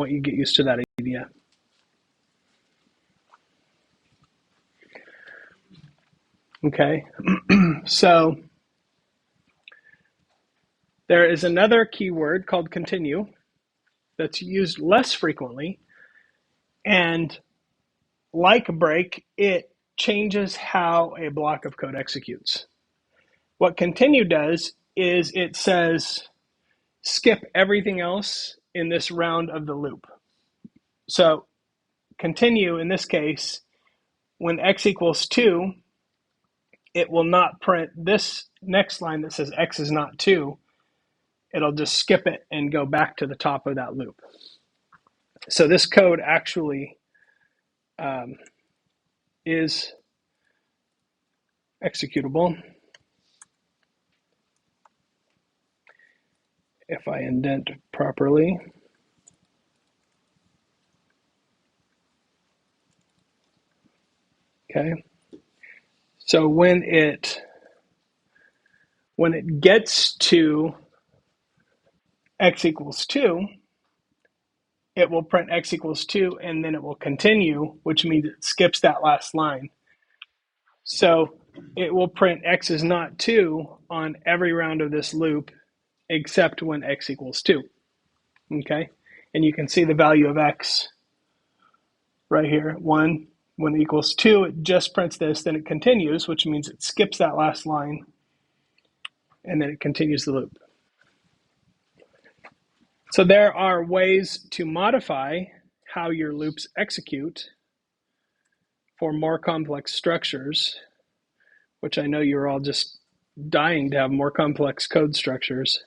point you get used to that idea. Okay, so there is another keyword called continue that's used less frequently, and like break, it changes how a block of code executes. What continue does is it says skip everything else in this round of the loop. So continue, in this case, when x equals 2, it will not print this next line that says x is not 2. It'll just skip it and go back to the top of that loop. So this code actually is executable if I indent properly. Okay. So when it gets to x equals 2, it will print x equals 2, and then it will continue, which means it skips that last line. So it will print x is not 2 on every round of this loop except when x equals 2. Okay? And you can see the value of x right here, 1. When it equals 2, it just prints this, then it continues, which means it skips that last line, and then it continues the loop. So there are ways to modify how your loops execute for more complex structures, which I know you're all just dying to have more complex code structures.